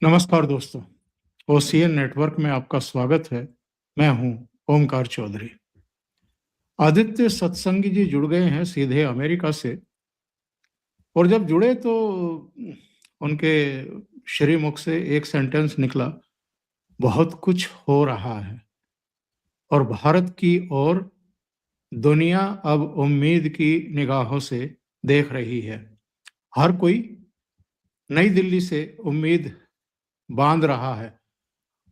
नमस्कार दोस्तों, OCN network में आपका स्वागत है। मैं हूं ओमकार चौधरी। आदित्य सत्संगी जी जुड़ गए हैं सीधे अमेरिका से, और जब जुड़े तो उनके श्रीमुख से एक सेंटेंस निकला, बहुत कुछ हो रहा है और भारत की ओर दुनिया अब उम्मीद की निगाहों से देख रही है। हर कोई नई दिल्ली से उम्मीद बांध रहा है,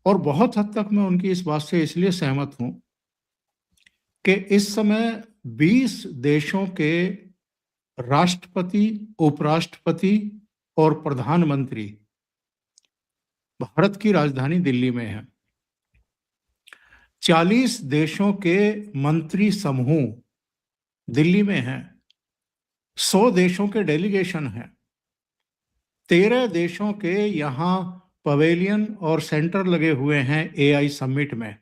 और बहुत हद तक मैं उनकी इस बात से इसलिए सहमत हूं कि इस समय 20 देशों के राष्ट्रपति, उपराष्ट्रपति और प्रधानमंत्री भारत की राजधानी दिल्ली में हैं। 40 देशों के मंत्री समूह दिल्ली में हैं। 100 देशों के डेलीगेशन हैं। 13 देशों के यहाँ पवेलियन और सेंटर लगे हुए हैं एआई समिट में।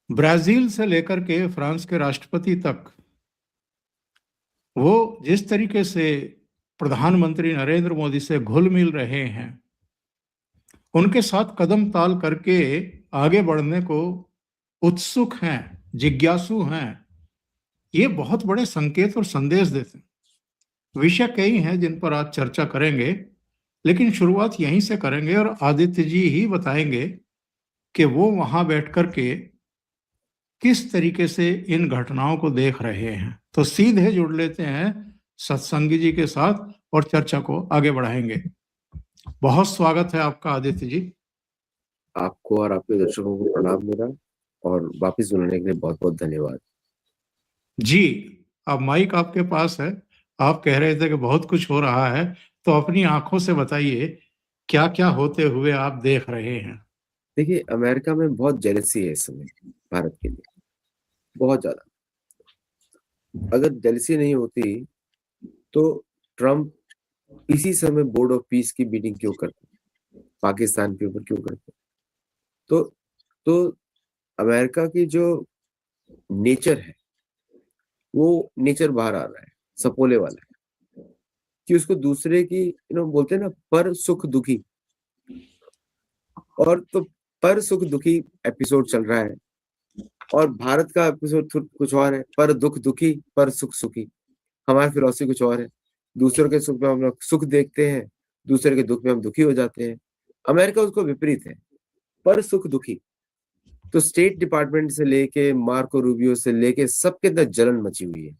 ब्राजील से लेकर के फ्रांस के राष्ट्रपति तक वो जिस तरीके से प्रधानमंत्री नरेंद्र मोदी से घुल मिल रहे हैं, उनके साथ कदम ताल करके आगे बढ़ने को उत्सुक हैं, जिज्ञासु हैं, ये बहुत बड़े संकेत और संदेश देते हैं। विषय कई हैं जिन पर आज चर्चा करेंगे, लेकिन शुरुआत यहीं से करेंगे और आदित्य जी ही बताएंगे कि वो वहां बैठ करके किस तरीके से इन घटनाओं को देख रहे हैं। तो सीधे जुड़ लेते हैं सत्संगी जी के साथ और चर्चा को आगे बढ़ाएंगे। बहुत स्वागत है आपका आदित्य जी। आपको और आपके दर्शकों को प्रणाम मेरा, और वापस जुड़ने के लिए बहुत बहुत धन्यवाद जी। अब माइक आपके पास है। आप कह रहे थे कि बहुत कुछ हो रहा है, तो अपनी आंखों से बताइए क्या क्या होते हुए आप देख रहे हैं। देखिए, अमेरिका में बहुत जेलसी है इस समय भारत के लिए, बहुत ज्यादा। अगर जेलसी नहीं होती तो ट्रम्प इसी समय बोर्ड ऑफ पीस की मीटिंग क्यों करते, पाकिस्तान के ऊपर क्यों करते? तो अमेरिका की जो नेचर है, वो नेचर बाहर आ रहा है, सपोले वाला है, कि उसको दूसरे की बोलते हैं ना, पर सुख दुखी। और तो पर सुख दुखी एपिसोड चल रहा है, और भारत का एपिसोड कुछ और है, पर दुख दुखी पर सुख सुखी। हमारी फिलॉसफी कुछ और है, दूसरों के सुख में हम लोग सुख देखते हैं, दूसरे के दुख में हम दुखी हो जाते हैं। अमेरिका उसको विपरीत है, पर सुख दुखी। तो स्टेट डिपार्टमेंट से लेके मार्को रूबियो से लेके सबके अंदर जलन मची हुई है।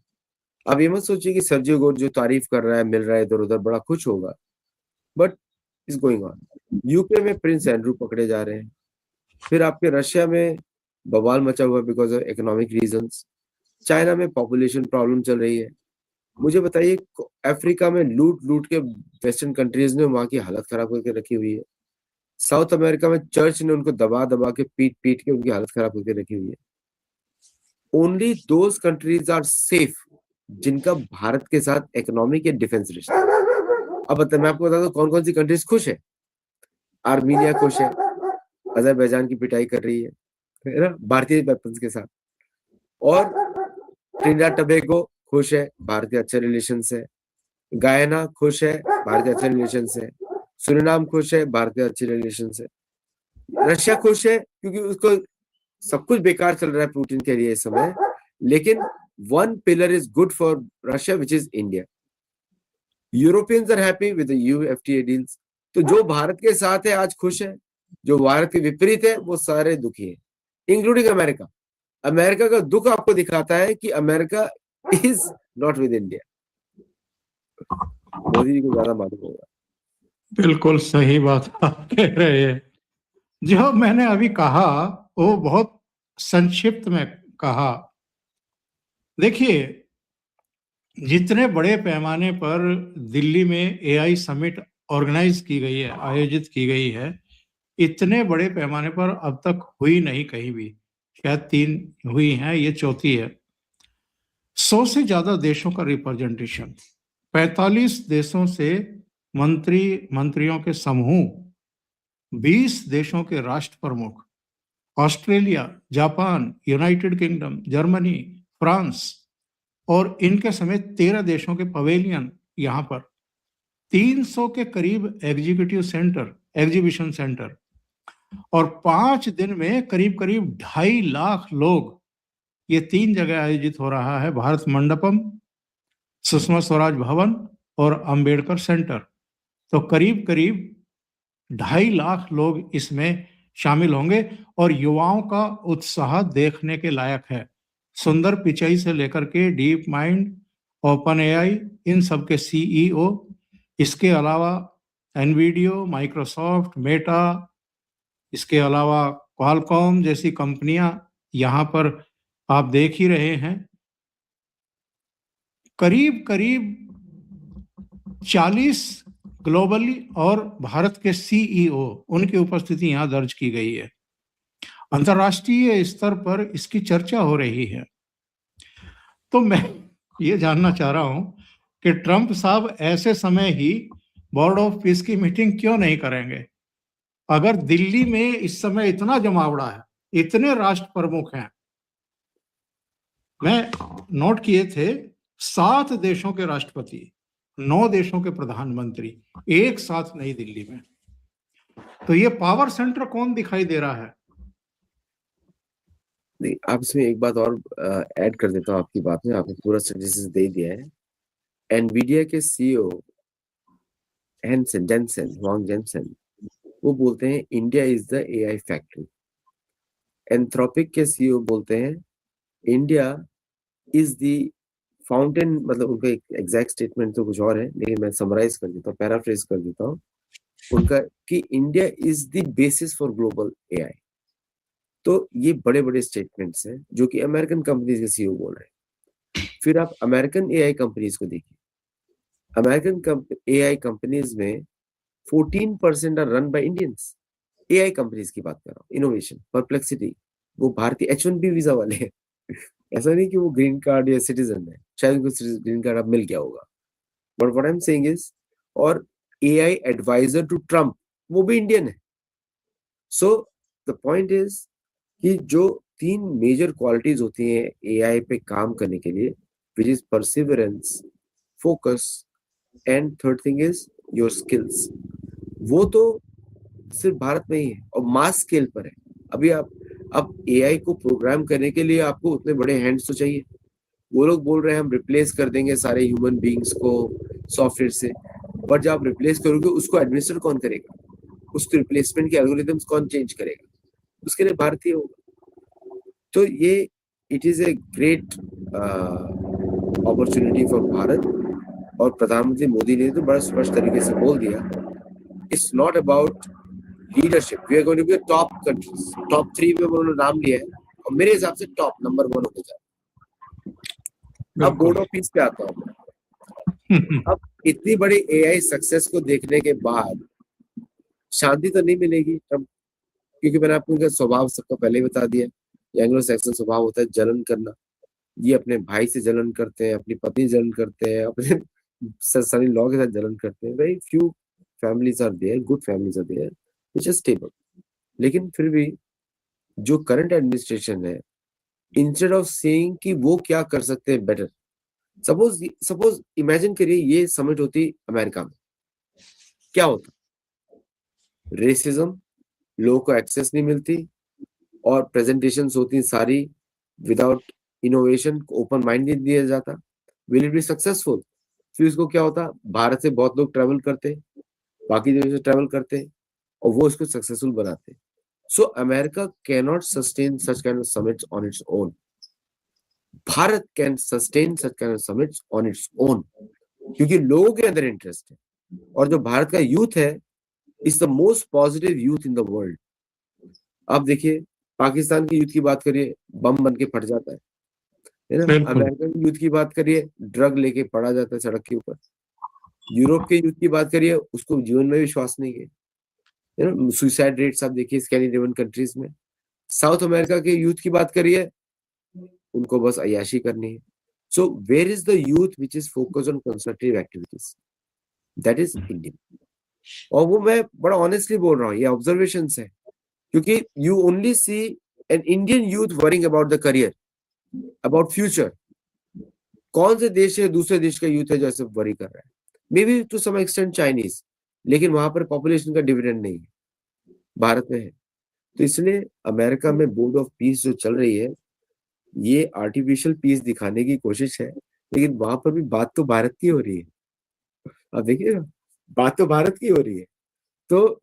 अब ये मत सोचिए कि सर्जियो गोर जो तारीफ कर रहा है, मिल रहा है इधर उधर, बड़ा खुश होगा, but is going on. UK में प्रिंस एंड्रू पकड़े जा रहे हैं। फिर आपके रशिया में बवाल मचा हुआ because of economic reasons. China में पॉपुलेशन प्रॉब्लम चल रही है। मुझे बताइए, अफ्रीका में लूट लूट के वेस्टर्न कंट्रीज ने वहां की हालत खराब करके रखी हुई है। साउथ अमेरिका में चर्च ने उनको दबा दबा के पीट पीट के उनकी हालत खराब करके रखी हुई है। Only those countries are safe जिनका भारत के साथ इकोनॉमिक या डिफेंस रिश्ता। अब मैं आपको बता दूं कौन कौन सी कंट्रीज खुश है। आर्मीनिया खुश है, अजरबैजान की पिटाई कर रही है ना, भारतीय वेपन्स के साथ। और ट्रिनिडाद टबेगो खुश है, भारत के अच्छे रिलेशन है। गायना खुश है, भारत के अच्छे रिलेशन है। सुरिनाम खुश है, भारत के अच्छे रिलेशन है। रशिया खुश है क्योंकि उसको सब कुछ बेकार चल रहा है पुतिन के लिए इस समय, लेकिन one pillar is good for Russia which is India. Europeans are happy with the EU FTA deals. तो जो भारत के साथ है आज खुश है, जो भारत के विपरीत है वो सारे दुखी है, इंक्लूडिंग अमेरिका। अमेरिका का दुख आपको दिखाता है कि America is not with India. Modi ji को ज्यादा मालूम होगा। बिल्कुल सही बात आप कह रहे हैं। जो मैंने अभी कहा वो बहुत संक्षिप्त में कहा। देखिए, जितने बड़े पैमाने पर दिल्ली में एआई समिट ऑर्गेनाइज की गई है, आयोजित की गई है, इतने बड़े पैमाने पर अब तक हुई नहीं कहीं भी। शायद 3 हुई हैं, ये चौथी है। 100 से ज्यादा देशों का रिप्रेजेंटेशन, 45 देशों से मंत्रियों के समूह, 20 देशों के राष्ट्र प्रमुख, Australia, Japan, United kingdom, Germany, France और इनके समेत 13 देशों के पवेलियन यहाँ पर। 300 के करीब एग्जीबिशन सेंटर और 5 दिन में करीब करीब 2.5 लाख लोग, ये 3 जगह आयोजित हो रहा है, भारत मंडपम, सुषमा स्वराज भवन और अंबेडकर सेंटर। तो करीब करीब 2.5 लाख लोग इसमें शामिल होंगे और युवाओं का उत्साह देखने के लायक है। सुंदर पिचाई से लेकर के डीप माइंड, ओपन एआई, इन सब के सीईओ, इसके अलावा एनवीडियो, माइक्रोसॉफ्ट, मेटा, इसके अलावा क्वालकॉम जैसी कंपनियां यहाँ पर आप देख ही रहे हैं। करीब करीब 40 ग्लोबली और भारत के सीईओ, उनकी उपस्थिति यहाँ दर्ज की गई है। अंतर्राष्ट्रीय स्तर पर इसकी चर्चा हो रही है। तो मैं ये जानना चाह रहा हूं कि ट्रंप साहब ऐसे समय ही बोर्ड ऑफ पीस की मीटिंग क्यों नहीं करेंगे? अगर दिल्ली में इस समय इतना जमावड़ा है, इतने राष्ट्र प्रमुख हैं, मैं नोट किए थे 7 देशों के राष्ट्रपति, 9 देशों के प्रधानमंत्री एक साथ नई दिल्ली में, तो ये पावर सेंटर कौन दिखाई दे रहा है? नहीं, आप इसमें एक बात और ऐड कर देता हूँ आपकी बात में। आपने पूरा स्टेटिस्टिक्स दे दिया है। एनवीडिया के सीईओ वांग जेनसेन, वो बोलते हैं India is the AI factory. Anthropic के सीईओ बोलते हैं इंडिया इज द फाउंटेन, मतलब उनका एग्जैक्ट स्टेटमेंट तो कुछ और है, लेकिन मैं समराइज कर देता हूँ, पैराफ्रेज कर देता हूँ उनका, कि India is the basis for global AI. तो ये बड़े बड़े स्टेटमेंट्स हैं जो कि अमेरिकन कंपनीज के सीईओ बोल रहे हैं। फिर आप अमेरिकन एआई कंपनीज को देखिए। अमेरिकन एआई कंपनीज में 14% are run by Indians. AI companies की बात कर रहा हूँ। इनोवेशन, परप्लेक्सिटी, वो भारतीय H1B वीजा वाले हैं। ऐसा नहीं कि वो ग्रीन कार्ड या सिटीजन है, शायद उनको ग्रीन कार्ड अब मिल गया होगा, but what I am saying is, और एआई एडवाइजर टू ट्रम्प वो भी इंडियन है। सो द पॉइंट इज कि जो 3 मेजर क्वालिटीज होती हैं एआई पे काम करने के लिए, which is perseverance, focus and third thing is your skills, वो तो सिर्फ भारत में ही है और मास स्केल पर है। अभी अब एआई को प्रोग्राम करने के लिए आपको उतने बड़े हैंड्स तो चाहिए। वो लोग बोल रहे हैं हम रिप्लेस कर देंगे सारे ह्यूमन बीइंग्स को सॉफ्टवेयर से, पर जब आप रिप्लेस करोगे उसको एडमिनिस्टर कौन करेगा? उसके रिप्लेसमेंट के एल्गोरिथम्स कौन चेंज करेगा? उसके लिए भारतीय होगा। तो ये it is a great opportunity for Bharat. और प्रधानमंत्री मोदी ने तो बड़ा स्पष्ट तरीके से बोल दिया, it's not about leadership, we are going to be top countries. Top 3 में उन्होंने नाम लिया है और मेरे हिसाब से टॉप नंबर 1 होते जाए। अब बोर्ड ऑफ पीस पे आता हूँ। अब इतनी बड़ी एआई सक्सेस को देखने के बाद शांति तो नहीं मिलेगी तब, क्योंकि मैंने आपको उनका स्वभाव सबको पहले ही बता दिया। एंग्लो सैक्सन स्वभाव होता है जलन करना। ये अपने भाई से जलन करते हैं, अपनी पत्नी से जलन करते हैं, अपने सनी लॉ के साथ जलन करते हैं। Very few families are there, good families are there which are stable. लेकिन फिर भी जो करंट एडमिनिस्ट्रेशन है, इंस्टेड ऑफ सेइंग कि वो क्या कर सकते हैं बेटर, सपोज इमेजिन करिए ये समिट होती अमेरिका में, क्या होता? रेसिज्म, लोगों को एक्सेस नहीं मिलती और प्रेजेंटेशंस होती सारी विदाउट इनोवेशन, ओपन माइंड नहीं दिया जाता। Will it be successful? फिर उसको क्या होता, भारत से बहुत लोग ट्रेवल करते, बाकी जगह से ट्रेवल करते और वो इसको सक्सेसफुल बनाते। So America can not sustain such kind of summits on its own. Bharat can sustain such kind of summits on its own, क्योंकि लोगों के अंदर इंटरेस्ट है। और जो भारत का यूथ है is the most positive youth in the world. आप देखिए पाकिस्तान की यूथ की बात करिए, बम बन के फट जाता है ना? अमेरिकन यूथ की बात करिए, ड्रग लेके पड़ा जाता है सड़क के ऊपर। यूरोप के यूथ की बात करिए, उसको जीवन में विश्वास नहीं है। सुसाइड रेट्स आप देखिए स्कैंडिनेवियन कंट्रीज में। साउथ अमेरिका के यूथ की बात करिए, उनको बस अय्याशी करनी है। So where is the youth which is focused on constructive activities? That is India. और वो मैं बड़ा ऑनेस्टली बोल रहा हूँ, ये ऑब्जर्वेशंस है, क्योंकि you only see an Indian youth worrying about the career, about future. कौन से देश है दूसरे देश का यूथ है जो ऐसे वरी कर रहा है? Maybe to some extent Chinese, लेकिन वहां पर पॉपुलेशन का डिविडेंड नहीं है, भारत में है। तो इसलिए अमेरिका में बोर्ड ऑफ पीस जो चल रही है, ये आर्टिफिशियल पीस दिखाने की कोशिश है, लेकिन वहां पर भी बात तो भारत की हो रही है। अब देखिए, बात तो भारत की हो रही है। तो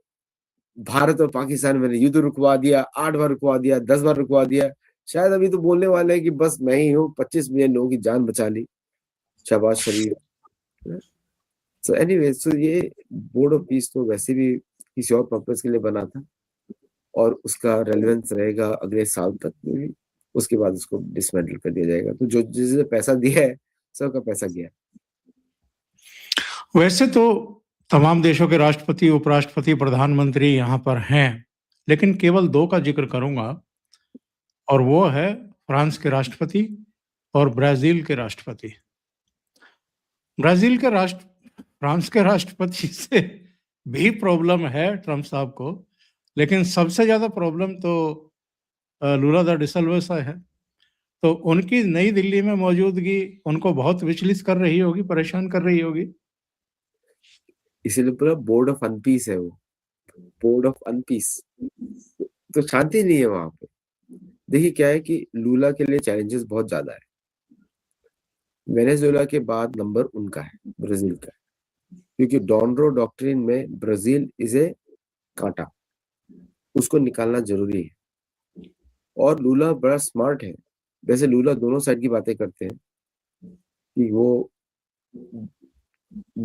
भारत और पाकिस्तान में युद्ध रुकवा दिया, 8 बार रुकवा दिया, 10 बार रुकवा दिया। शायद अभी तो बोलने वाले हैं कि बस मैं ही हूँ, 25 मिलियन लोगों की जान बचा ली, शहबाज शरीफ। सो एनीवे, सो ये बोर्ड ऑफ पीस तो वैसे भी किसी और पर्पस के लिए बना था, और उसका रेलेवेंस रहेगा अगले साल तक में भी। उसके बाद उसको डिसमेंटल कर दिया जाएगा। तो जो जिसने पैसा दिया है, सबका पैसा गया। वैसे तो तमाम देशों के राष्ट्रपति, उपराष्ट्रपति, प्रधानमंत्री यहाँ पर हैं, लेकिन केवल 2 का जिक्र करूँगा, और वो है फ्रांस के राष्ट्रपति और ब्राज़ील के राष्ट्रपति। फ्रांस के राष्ट्रपति से भी प्रॉब्लम है ट्रम्प साहब को, लेकिन सबसे ज़्यादा प्रॉब्लम तो लूला दा डिसल्वा से है। तो उनकी नई दिल्ली में मौजूदगी उनको बहुत विचलित कर रही होगी, परेशान कर रही होगी। इसीलिए पूरा बोर्ड ऑफ अनपीस है वो, बोर्ड ऑफ अनपीस। तो शांति नहीं है वहां पे। देखिए क्या है कि लूला के लिए चैलेंजेस बहुत ज्यादा है। वेनेजुएला के बाद नंबर उनका है, ब्राजील का, क्योंकि डॉनरो डॉक्ट्रिन में ब्राजील इज ए कांटा, उसको निकालना जरूरी है। और लूला बड़ा स्मार्ट है। वैसे लूला दोनों साइड की बातें करते हैं, कि वो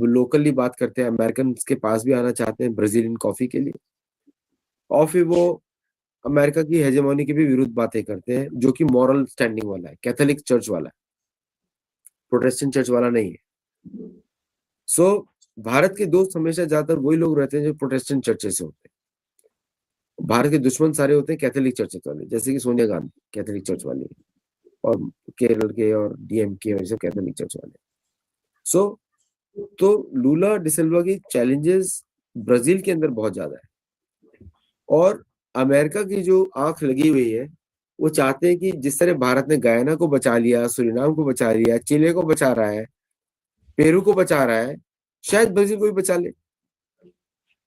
लोकली बात करते हैं, अमेरिकन के पास भी आना चाहते हैं ब्राजीलियन कॉफी के लिए, और फिर वो अमेरिका की हेजेमोनी के भी विरुद्ध बातें करते हैं, जो कि मॉरल स्टैंडिंग वाला है, कैथोलिक चर्च वाला है, प्रोटेस्टेंट चर्च वाला नहीं है। सो भारत के दोस्त हमेशा ज्यादातर वही लोग रहते हैं जो प्रोटेस्टेंट चर्चेस से होते हैं। भारत के दुश्मन सारे होते हैं कैथोलिक चर्चेस वाले, जैसे कि सोनिया गांधी कैथोलिक चर्च वाली है, और केरल के और डीएमके और सब कैथोलिक चर्च वाले। सो तो लूला डिसिल्वा की चैलेंजेस ब्राजील के अंदर बहुत ज्यादा है, और अमेरिका की जो आंख लगी हुई है, वो चाहते हैं कि जिस तरह भारत ने गयाना को बचा लिया, सुरिनाम को बचा लिया, चिले को बचा रहा है, पेरू को बचा रहा है, शायद ब्राजील को भी बचा ले।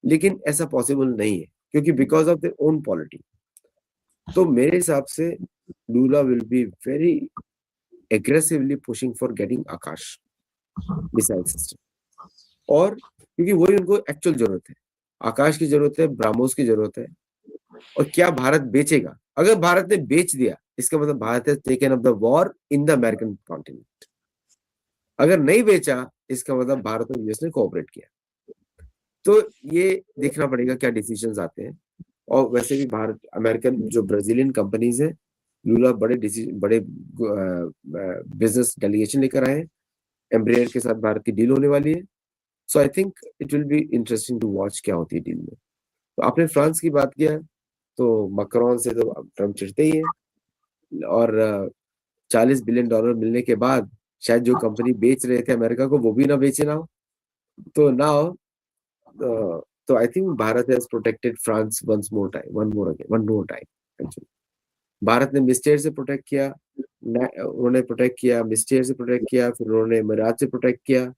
लेकिन ऐसा पॉसिबल नहीं है, क्योंकि because of their own polity. तो मेरे हिसाब से Lula will be very aggressively pushing for getting Akash missile system, और क्योंकि वही उनको एक्चुअल जरूरत है, आकाश की जरूरत है, ब्राह्मोस की जरूरत है। और क्या भारत बेचेगा? अगर भारत ने बेच दिया, इसका मतलब Bharat has taken up the war in the American continent. अगर नहीं बेचा, इसका मतलब भारत और यूएस ने कोऑपरेट किया। तो ये देखना पड़ेगा क्या डिसीजंस आते हैं। और वैसे भी भारत, अमेरिकन जो ब्राजीलियन कंपनीज है, लूला बड़े बिजनेस डेलीगेशन लेकर आए हैं। एम्ब्रेयर के साथ भारत की डील होने वाली है। So I think it will be interesting to watch क्या होती है डील में। तो आपने फ्रांस की बात किया, तो मैक्रोन से तो ट्रम्प चिढ़ते ही है, और $40 बिलियन मिलने के बाद शायद जो कंपनी बेच रहे थे अमेरिका को, वो भी ना बेचे ना हो। तो नाउ तो I think Bharat has protected France one more time. Bharat ने मिस्टेर से प्रोटेक्ट किया, उन्होंने प्रोटेक्ट किया, मिस्टेर से प्रोटेक्ट किया, फिर उन्होंने मिराज से प्रोटेक्ट किया,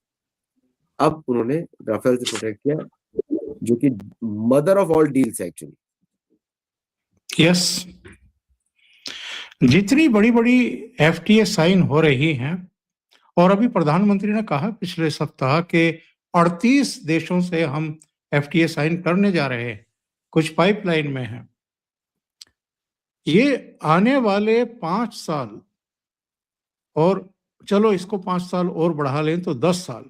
अब उन्होंने राफेल से प्रोटेक्ट किया, जो कि mother of all deals actually. Yes, जितनी बड़ी बड़ी एफटीए साइन हो रही हैं, और अभी प्रधानमंत्री ने कहा पिछले सप्ताह के 38 देशों से हम एफटीए साइन करने जा रहे हैं, कुछ पाइपलाइन में है। ये आने वाले 5 साल, और चलो इसको 5 साल और बढ़ा लें तो 10 साल,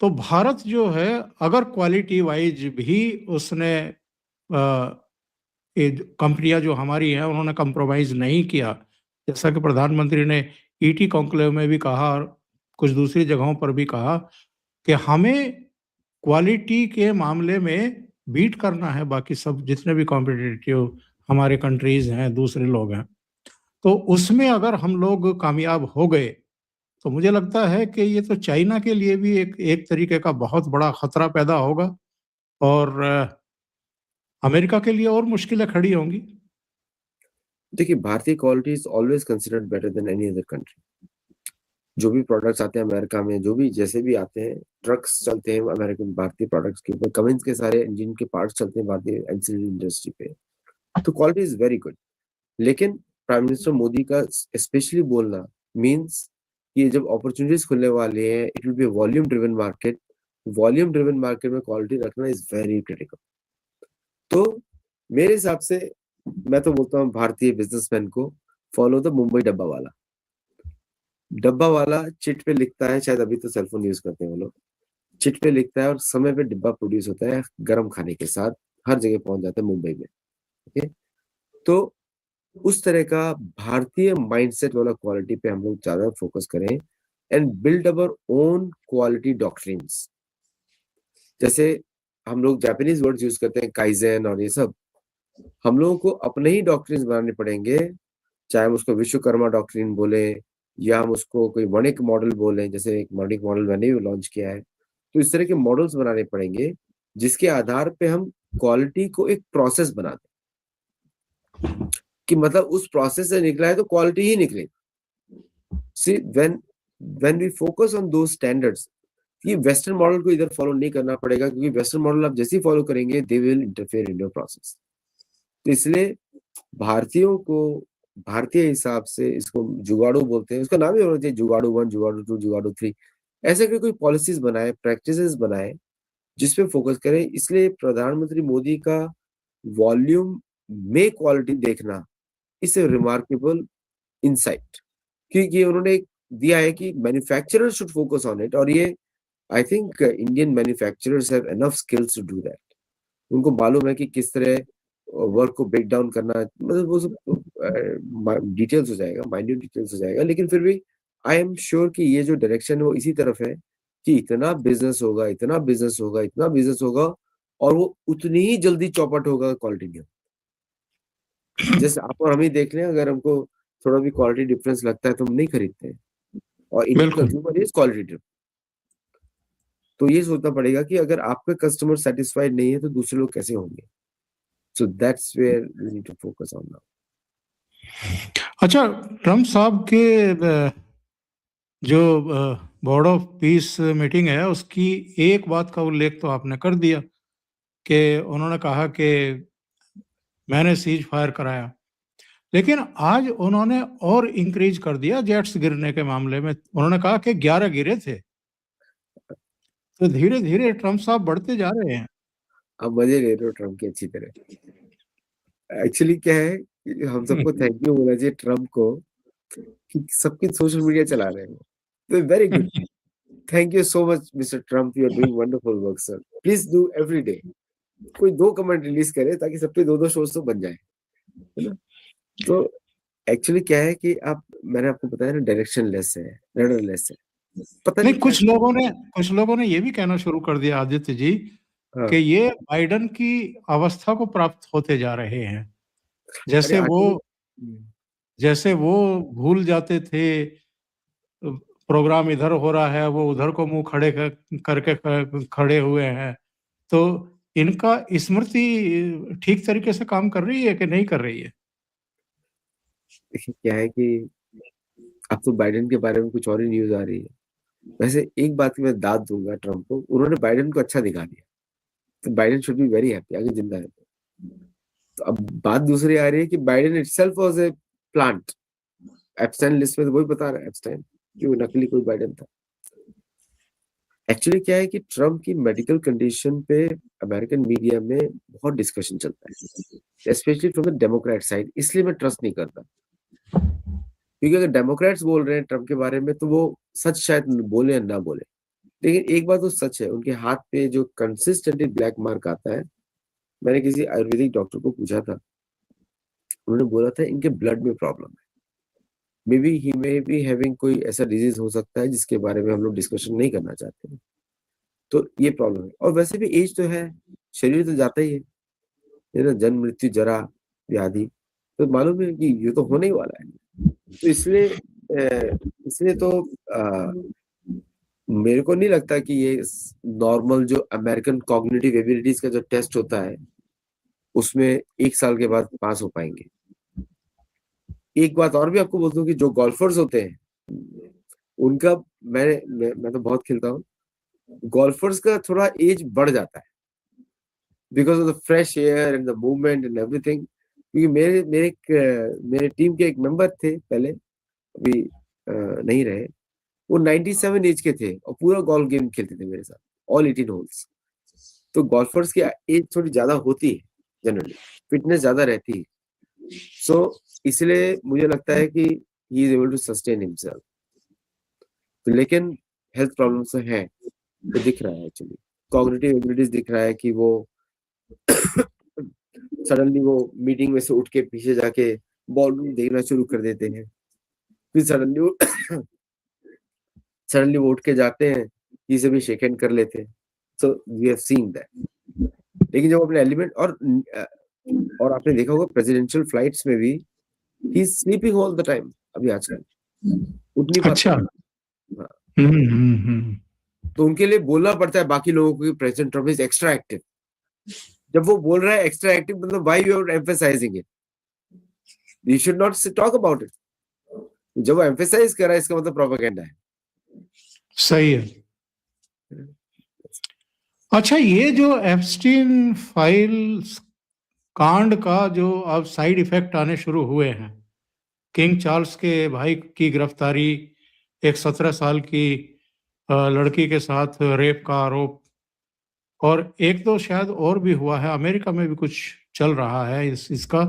तो भारत जो है, अगर क्वालिटी वाइज भी उसने कंपनियां जो हमारी हैं उन्होंने कंप्रोमाइज नहीं किया, जैसा कि प्रधानमंत्री ने ईटी कॉन्क्लेव में भी कहा और कुछ दूसरी जगहों पर भी कहा कि हमें क्वालिटी के मामले में बीट करना है बाकी सब जितने भी कॉम्पिटिटिव हमारे कंट्रीज हैं, दूसरे लोग हैं। तो उसमें अगर हम लोग कामयाब हो गए, तो मुझे लगता है कि ये तो चाइना के लिए भी एक तरीके का बहुत बड़ा खतरा पैदा होगा, और अमेरिका के लिए और मुश्किलें खड़ी होंगी। देखिए, भारतीय quality is always considered better than any other country. जो भी प्रोडक्ट्स आते हैं अमेरिका में, जो भी जैसे भी आते हैं, ट्रक्स चलते हैं अमेरिकन भारतीय प्रोडक्ट्स के ऊपर, कमिंस के सारे इंजन के पार्ट्स चलते हैं भारतीय एंसिलरी इंडस्ट्री पे, तो क्वालिटी इज वेरी गुड। लेकिन प्राइम मिनिस्टर मोदी का स्पेशली बोलना मीन्स कि जब अपॉर्चुनिटीज खुलने वाले हैं, it will B volume driven market, volume driven market में क्वालिटी रखना इज वेरी क्रिटिकल। तो मेरे हिसाब से मैं तो बोलता हूँ भारतीय बिजनेसमैन को फॉलो द मुंबई डब्बा वाला। डब्बा वाला चिट पे लिखता है, शायद अभी तो सेलफोन यूज करते हैं वो लोग, चिट पे लिखता है और समय पे डिब्बा प्रोड्यूस होता है गर्म खाने के साथ, हर जगह पहुंच जाता है मुंबई में। ओके, तो उस तरह का भारतीय माइंडसेट वाला क्वालिटी पे हम लोग ज्यादा फोकस करें and build our own quality doctrines. जैसे हम लोग जापानीज वर्ड्स यूज करते हैं काइजेन और ये सब, हम लोगों को अपने ही डॉक्ट्रिन्स बनाने पड़ेंगे, चाहे हम उसको विश्वकर्मा डॉक्ट्रिन बोले या हम उसको कोई वणिक मॉडल बोले, जैसे एक वणिक मॉडल मैंने भी लॉन्च किया है। तो इस तरह के मॉडल्स बनाने पड़ेंगे जिसके आधार पे हम क्वालिटी को एक प्रोसेस बना दें, कि मतलब उस प्रोसेस से निकला है तो क्वालिटी ही निकले। See when we focus on those standards, ये वेस्टर्न मॉडल को इधर फॉलो नहीं करना पड़ेगा, क्योंकि वेस्टर्न मॉडल आप जैसे ही फॉलो करेंगे they will interfere in your process. तो इसलिए भारतीयों को भारतीय हिसाब से इसको जुगाड़ू बोलते हैं, उसका नाम ही होना चाहिए जुगाड़ू 1, जुगाड़ू 2, जुगाड़ू 3, ऐसे कोई पॉलिसीज बनाए, प्रैक्टिसेस बनाए जिसपे फोकस करें। इसलिए प्रधानमंत्री मोदी का वॉल्यूम में क्वालिटी देखना इस रिमार्केबल इंसाइट, क्योंकि उन्होंने एक दिया है कि manufacturer should focus on it, और ये I think Indian manufacturers have enough skills to do that. उनको मालूम है कि किस तरह वर्क को ब्रेक डाउन करना, मतलब वो सब डिटेल्स हो जाएगा, माइन्यूट डिटेल्स हो जाएगा, लेकिन फिर भी आई एम श्योर कि ये जो डायरेक्शन है वो इसी तरफ है कि इतना बिजनेस होगा, इतना बिजनेस होगा, इतना बिजनेस होगा, और वो उतनी ही जल्दी चौपट होगा क्वालिटी में। जैसे आप और हम ही देख लें, अगर हमको थोड़ा भी क्वालिटी डिफरेंस लगता है तो हम नहीं खरीदते हैं, और इंडियन बिल्कुल। Consumer is quality driven. तो ये सोचना पड़ेगा कि अगर आपका कस्टमर सेटिस्फाइड नहीं है तो दूसरे लोग कैसे होंगे। So that's where we need to focus on now. अच्छा, ट्रम्प साहब के जो बोर्ड ऑफ पीस मीटिंग है उसकी एक बात का उल्लेख तो आपने कर दिया कि उन्होंने कहा कि मैंने सीज फायर कराया, लेकिन आज उन्होंने और इंक्रीज कर दिया जेट्स गिरने के मामले में। उन्होंने कहा कि 11 गिरे थे। तो धीरे धीरे ट्रम्प साहब बढ़ते जा रहे हैं। अब मजे ले रहे हो ट्रम्प की अच्छी तरह। एक्चुअली क्या है कि हम सबको थैंक यू बोलना चाहिए ट्रम्प को कि सबकी सोशल मीडिया चला रहे हैं। तो very good, thank you so much Mister Trump, you are doing wonderful work sir. Please do every day, कोई 2 कमेंट रिलीज करे ताकि सब पे 2-2 शोज तो बन जाए, है ना। तो एक्चुअली क्या है कि आप, मैंने आपको बताया ना, डायरेक्शन लेस है, रडरलेस है, पता नहीं, नहीं क्या कुछ लोगों ने ये भी कहना शुरू कर दिया आदित्य जी हाँ। कि ये बाइडन की अवस्था को प्राप्त होते जा रहे हैं। अरे आजकल जैसे वो भूल जाते थे प्रोग्राम इधर हो रहा है, वो उधर को मुंह करके खड़े हुए हैं। तो इनका स्मृति ठीक तरीके से काम कर रही है कि नहीं कर रही है? देखिए क्या है कि अब तो बाइडेन के बारे में कुछ और ही न्यूज आ रही है। वैसे एक बात की मैं दाद दूंगा ट्रम्प को, उन्होंने बाइडेन को अच्छा दिखा दिया, तो Biden should be very happy, अगर जिंदा है तो। अब बात दूसरी आ रही है कि Biden itself was a plant. Epstein list में तो वही बता रहा है एप्स्टाइन कि वो नकली कोई बाइडेन था। एक्चुअली क्या है कि ट्रम्प की मेडिकल कंडीशन पे अमेरिकन मीडिया में बहुत डिस्कशन चलता है, specially from the Democrat side, इसलिए मैं ट्रस्ट नहीं करता। क्योंकि अगर डेमोक्रेट्स बोल रहे हैं ट्रम्प के बारे में तो वो सच शायद बोले या ना बोले, लेकिन एक बात तो सच है, उनके हाथ पे जो कंसिस्टेंटली ब्लैक मार्क आता है। मैंने किसी आयुर्वेदिक डॉक्टर को पूछा था, उन्होंने बोला था इनके ब्लड में प्रॉब्लम है, may be he may be having कोई ऐसा डिजीज हो सकता है जिसके बारे में हम लोग डिस्कशन नहीं करना चाहते हैं। तो ये प्रॉब्लम है, और वैसे भी एज तो है, शरीर तो जाता ही है ना, जन्म मृत्यु जरा व्याधि, तो मालूम है कि ये तो होने ही वाला है। तो इसलिए तो मेरे को नहीं लगता कि ये नॉर्मल जो अमेरिकन कॉग्निटिव एबिलिटीज का जो टेस्ट होता है उसमें 1 साल के बाद पास हो पाएंगे। एक बात और भी आपको बोल दूं कि जो गोल्फर्स होते हैं उनका मैं तो बहुत खेलता हूँ, गोल्फर्स का थोड़ा एज बढ़ जाता है because of the fresh air and the movement and everything. क्योंकि मेरे टीम के एक मेंबर थे पहले, अभी नहीं रहे, वो 97 एज के थे और पूरा गोल्फ गेम खेलते थे मेरे साथ, ऑल 18 होल्स। तो गोल्फर्स की एज थोड़ी ज्यादा होती है, जनरली फिटनेस ज्यादा रहती है, सो इसलिए मुझे लगता है कि he is able to sustain himself. तो लेकिन हेल्थ प्रॉब्लम्स तो है, वो दिख रहा है एक्चुअली, कॉग्निटिव एबिलिटीज दिख रहा है कि वो सडनली वो मीटिंग में से उठ के पीछे जाके बॉल देखना शुरू कर देते हैं, फिर सडनली वो उठ के जाते हैं, किसी भी शेक हैंड कर लेते हैं। So we have seen that. लेकिन जब अपने एलिमेंट और आपने देखा होगा प्रेसिडेंशियल फ्लाइट्स में भी he is sleeping all the time अभी आजकल, उठ नहीं पाता। अच्छा। हाँ, हम्म। तो उनके लिए बोलना पड़ता है बाकी लोगों को कि President Trump is extra active. जब वो बोल रहा है एक्स्ट्रा एक्टिव, मतलब why you are emphasising it, you should not talk about it. जब वो एम्फसाइज कर रहा है इसका मतलब प्रोपेगेंडा है। सही है। अच्छा, ये जो एप्स्टीन फाइल्स कांड का जो अब साइड इफेक्ट आने शुरू हुए हैं, किंग चार्ल्स के भाई की गिरफ्तारी, एक 17 साल की लड़की के साथ रेप का आरोप, और एक तो शायद और भी हुआ है, अमेरिका में भी कुछ चल रहा है, इसका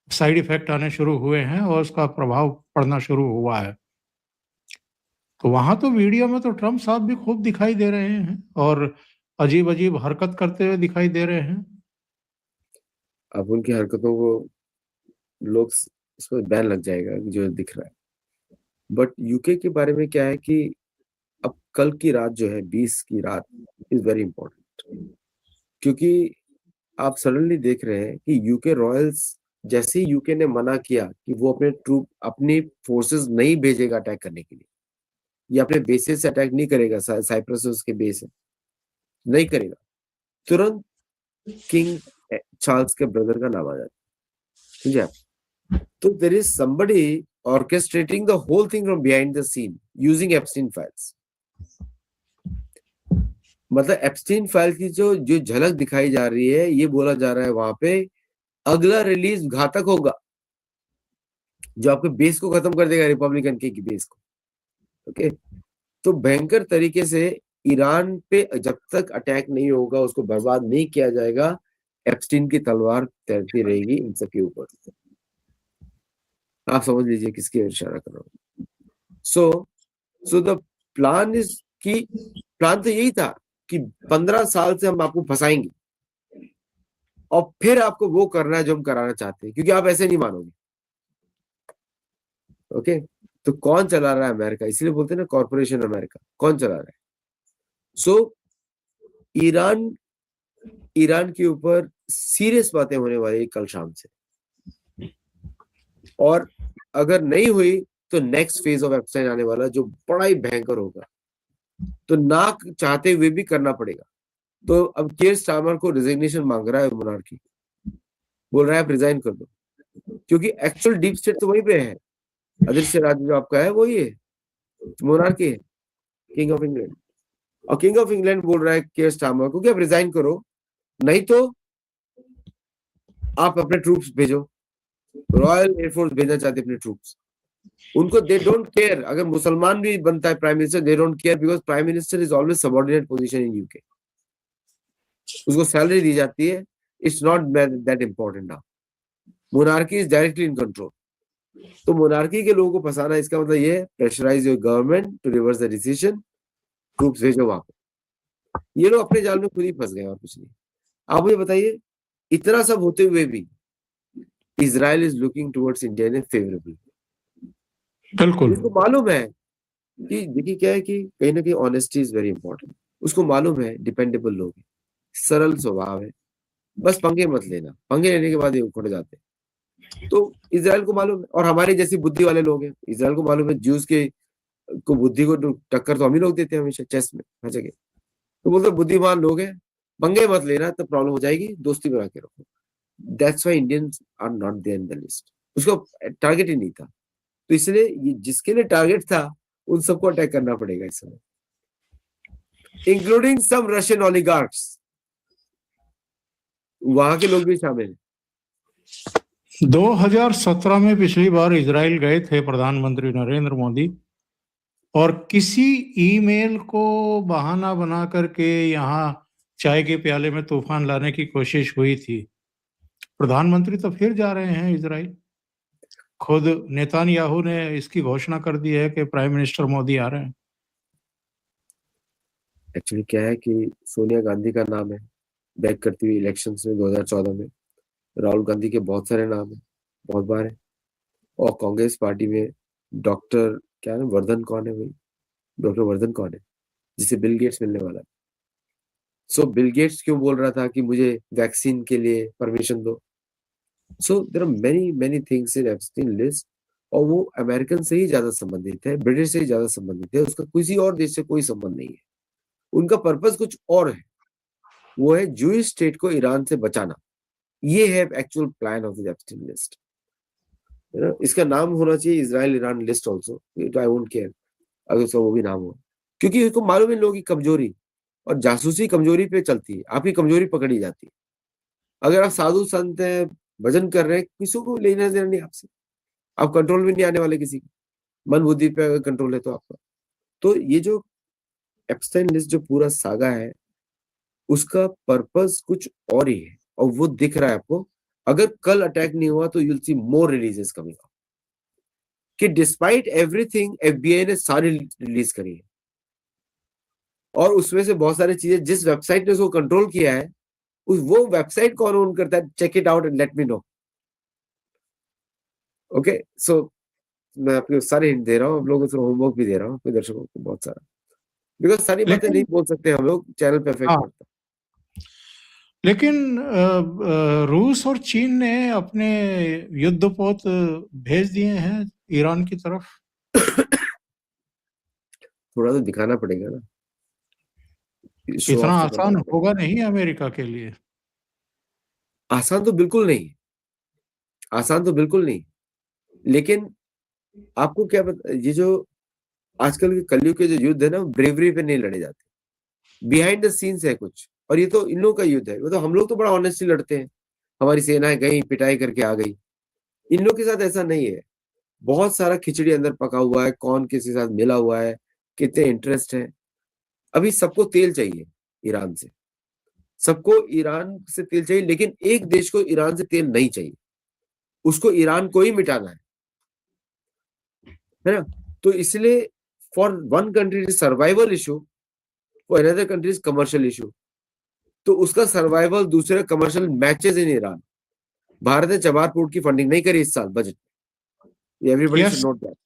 साइड इफेक्ट आने शुरू हुए हैं और उसका प्रभाव पड़ना शुरू हुआ है। तो वहां तो वीडियो में तो ट्रम्प साहब भी खूब दिखाई दे रहे हैं और अजीब अजीब हरकत करते हुए दिखाई दे रहे हैं। अब उनकी हरकतों को लोग इस पर बैन लग जाएगा जो दिख रहा है। बट यूके के बारे में क्या है कि अब कल की रात जो है 20 की रात इज वेरी इंपॉर्टेंट, क्योंकि आप सडनली देख रहे हैं कि यूके रॉयल्स, जैसे ही यूके ने मना किया कि वो अपनी फोर्सेस नहीं भेजेगा अटैक करने के लिए, या अपने बेसिस से अटैक नहीं करेगा, साइप्रस उसके बेस है, नहीं करेगा, तुरंत किंग चार्ल्स के ब्रदर का नाम आ जाता है। ठीक है, तो there is somebody orchestrating the whole thing from behind the scene using Epstein files. मतलब एप्स्टीन फाइल की जो जो झलक दिखाई जा रही है, ये बोला जा रहा है वहां पे अगला रिलीज घातक होगा, जो आपके बेस को खत्म कर देगा, रिपब्लिकन के बेस को। ओके, तो भयंकर तरीके से ईरान पे जब तक अटैक नहीं होगा, उसको बर्बाद नहीं किया जाएगा, एप्स्टीन की तलवार तैरती रहेगी इन सबके ऊपर। आप समझ लीजिए किसकी इशारा कर रहा हूं। सो द प्लान प्लान तो यही था कि 15 साल से हम आपको फंसाएंगे और फिर आपको वो करना है जो हम कराना चाहते हैं, क्योंकि आप ऐसे नहीं मानोगे। ओके, तो कौन चला रहा है? अमेरिका, इसलिए बोलते हैं ना कॉर्पोरेशन अमेरिका। कौन चला रहा है? सो ईरान के ऊपर सीरियस बातें होने वाली कल शाम से, और अगर नहीं हुई तो नेक्स्ट फेज ऑफ एप्स्टाइन आने वाला, जो बड़ा ही भयंकर होगा। तो ना चाहते हुए भी करना पड़ेगा। तो अब केयर स्टारमर को रिजिग्नेशन मांग रहा है मोनार्की, बोल रहा है आप रिजाइन कर दो, क्योंकि एक्चुअल डीप स्टेट तो वहीं पे है। अदृश्य राज्य जो आपका है वही है, मोनार्की है, किंग ऑफ इंग्लैंड। और किंग ऑफ इंग्लैंड बोल रहा है केयर स्टारमर को कि आप रिजाइन करो, नहीं तो आप अपने ट्रूप्स भेजो। रॉयल एयरफोर्स भेजना चाहते अपने ट्रूप्स। उनको दे डोंट केयर, अगर मुसलमान भी बनता है prime minister, they don't care, because prime minister is always subordinate position in UK. उसको सैलरी दी जाती है, it's not that important now. Monarchy is directly in control. तो मोनार्की के लोगों को फंसाना, इसका मतलब ये है pressurise your government to reverse the decision, troops भेजो वहां पे। ये लोग अपने जाल में खुद ही फंस गए और कुछ नहीं। आप मुझे बताइए, इतना सब होते हुए भी Israel is looking towards India in favourable. बिल्कुल। उसको मालूम है कि देखिए क्या है कि कहीं ना कहीं ऑनेस्टी इज वेरी इंपॉर्टेंट। उसको मालूम है डिपेंडेबल लोग हैं, सरल स्वभाव है, बस पंगे मत लेना, पंगे लेने के बाद ये उखड़ जाते हैं। तो इजराइल को मालूम है, और हमारी जैसी बुद्धि वाले लोग हैं, इजराइल को मालूम है ज्यूज के को बुद्धि को टक्कर तो हम ही लोग देते हैं हमेशा, चेस में हर जगह। तो बोलते बुद्धिमान लोग हैं, पंगे मत लेना, तो प्रॉब्लम हो जाएगी, दोस्ती बना के रखो। That's why Indians are not there in the list. उसको टारगेट ही नहीं था, तो इसलिए जिसके लिए टारगेट था उन सबको अटैक करना पड़ेगा इस समय, इंक्लूडिंग सम रशियन ओलिगार्क्स, वहां के लोग भी शामिल हैं। 2017 में पिछली बार इजराइल गए थे प्रधानमंत्री नरेंद्र मोदी, और किसी ईमेल को बहाना बना करके यहाँ चाय के प्याले में तूफान लाने की कोशिश हुई थी। प्रधानमंत्री तो फिर जा रहे हैं इजराइल। खुद नेतान्याहू ने इसकी घोषणा कर दी है कि प्राइम मिनिस्टर मोदी आ रहे हैं। एक्चुअली क्या है कि सोनिया गांधी का नाम है बैक करती हुई इलेक्शंस में 2014 में, राहुल गांधी के बहुत सारे नाम है, बहुत बार है, और कांग्रेस पार्टी में डॉक्टर क्या है, वर्धन कौन है भाई, डॉक्टर वर्धन कौन है जिसे बिल गेट्स मिलने वाला है। सो बिल गेट्स क्यों बोल रहा था कि मुझे वैक्सीन के लिए परमिशन दो। So there are many many things in Epstein list, और वो अमेरिकन से ही ज्यादा संबंधित है, ब्रिटिश से ही ज्यादा संबंधित है, उसका किसी और देश से कोई संबंध नहीं है। उनका पर्पस कुछ और है, वो है जूइश स्टेट को ईरान से बचाना। ये है actual plan of the Epstein list. इसका नाम होना चाहिए Israel Iran list also, I won't care अगर उसका वो भी नाम हो, क्योंकि उसको मालूम है लोगों की कमजोरी, और जासूसी कमजोरी पे चलती है, आपकी कमजोरी पकड़ी जाती है। अगर आप साधु संत हैं, भजन कर रहे हैं, किसी को लेना देना नहीं आपसे, आप कंट्रोल में नहीं आने वाले किसी की, मन बुद्धि पे अगर कंट्रोल है तो आपका। तो ये जो एप्स्टाइन लिस्ट जो पूरा सागा है, उसका पर्पस कुछ और ही है, और वो दिख रहा है आपको। अगर कल अटैक नहीं हुआ तो यूल सी मोर रिलीजेस कमिंग आउट, कि डिस्पाइट एवरीथिंग एफबीआई ने सारी रिलीज करी है, और उसमें से बहुत सारी चीजें जिस वेबसाइट ने उसको कंट्रोल किया है, वो वेबसाइट कौन ओन करता है, check it out and let me know. Okay, so मैं आपको सारे हिंट दे रहा हूँ, आप लोगों को होमवर्क भी दे रहा हूँ अपने दर्शकों को बहुत सारा, बिकॉज सारी बातें नहीं बोल सकते हम लोग, चैनल पे इफेक्ट पड़ता है। लेकिन रूस और चीन ने अपने युद्धपोत भेज दिए हैं ईरान की तरफ। थोड़ा तो दिखाना पड़ेगा ना, शो इतना ऑफ तो आसान करना होगा नहीं अमेरिका के लिए। आसान तो बिल्कुल नहीं, आसान तो बिल्कुल नहीं, लेकिन आपको क्या पता, ये जो आजकल के कलयुग के जो युद्ध है ना, ब्रेवरी पे नहीं लड़े जाते, बिहाइंड द सीन्स है कुछ, और ये तो इन लोगों का युद्ध है। वो तो हम लोग तो बड़ा ऑनेस्टली लड़ते हैं, हमारी सेनाएं गई पिटाई करके आ गई, इन लोग के साथ ऐसा नहीं है। बहुत सारा खिचड़ी अंदर पका हुआ है, कौन किसी के साथ मिला हुआ है, कितने इंटरेस्ट है। अभी सबको तेल चाहिए ईरान से, सबको ईरान से तेल चाहिए, लेकिन एक देश को ईरान से तेल नहीं चाहिए, उसको ईरान को ही मिटाना है ना। तो इसलिए for one country is survival issue, for another country is commercial issue. तो उसका सर्वाइवल दूसरे commercial matches in Iran. Bharat ने चबार पोर्ट की फंडिंग नहीं करी इस साल budget, everybody should note that.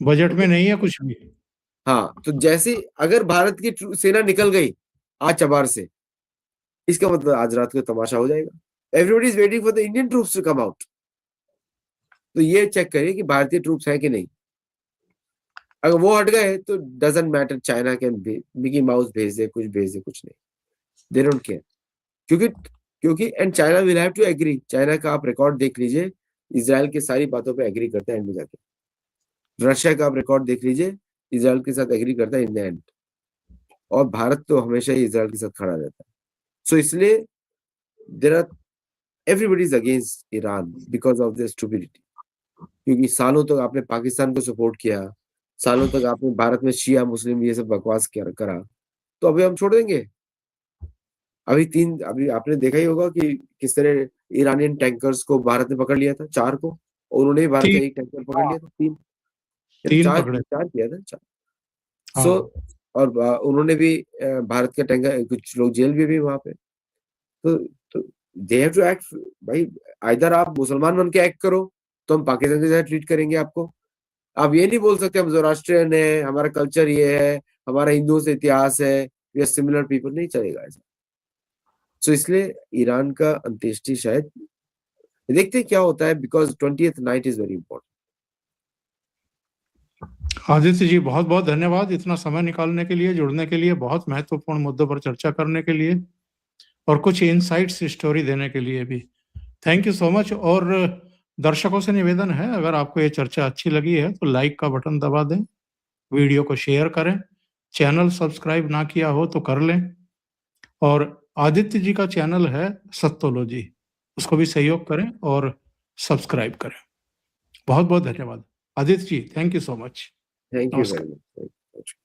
Budget में नहीं है कुछ भी। हाँ, तो जैसे अगर भारत की सेना निकल गई आज चबार से, इसका मतलब आज रात को तमाशा हो जाएगा। Everybody is waiting for the Indian troops to come out. तो ये चेक करिए कि भारतीय ट्रूप्स हैं कि नहीं। अगर वो हट गए तो doesn't matter, China can Mickey Mouse भेज दे, कुछ भेज दे, कुछ नहीं, दे डोंट केयर। क्योंकि and China will have to agree. China का आप रिकॉर्ड देख लीजिए, इजराइल की सारी बातों पे एग्री करता है एंड में जाके। रशिया का आप रिकॉर्ड देख लीजिए, इजराइल के साथ एग्री करता है इन द एंड, और भारत तो हमेशा ही इजराइल के साथ खड़ा रहता है। सो इसलिए there are everybody is against Iran because of their stupidity. क्योंकि सालों तक आपने पाकिस्तान को सपोर्ट किया, सालों तक आपने भारत में शिया मुस्लिम ये सब बकवास करा, तो अभी हम छोड़ देंगे? अभी आपने देखा ही होगा कि किस तरह ईरानियन टैंकर्स को भारत ने पकड़ लिया था, 4 को, और उन्होंने ही भारत का एक टैंकर पकड़ लिया था, 3 3 पकड़े। 4 किया था, 4। सो और उन्होंने भी भारत के टैंकर, कुछ लोग जेल भी वहां पे। तो दे हैव टू एक्ट भाई। आइदर आप मुसलमान बन के एक्ट करो तो हम पाकिस्तान के साथ ट्रीट करेंगे आपको। आप ये नहीं बोल सकते हम ज़ोरास्ट्रियन है, हमारा कल्चर ये है, हमारा हिंदुओं से इतिहास है, वी आर सिमिलर पीपल, नहीं चलेगा ऐसा। सो इसलिए ईरान का अंत्येष्टि शायद देखते क्या होता है, because 20th night is very important. Aditya ji बहुत बहुत धन्यवाद इतना समय निकालने के लिए, जुड़ने के लिए, बहुत महत्वपूर्ण मुद्दों पर चर्चा करने के लिए, और कुछ इनसाइट्स स्टोरी देने के लिए भी। Thank you so much. और दर्शकों से निवेदन है, अगर आपको ये चर्चा अच्छी लगी है तो लाइक का बटन दबा दें, वीडियो को शेयर करें, चैनल सब्सक्राइब ना किया हो तो कर लें, और आदित्य जी का चैनल है सत्तोलॉजी, उसको भी सहयोग करें और सब्सक्राइब करें। बहुत बहुत धन्यवाद Aditya ji, thank you so much. Thank you नमस्कार। Very much.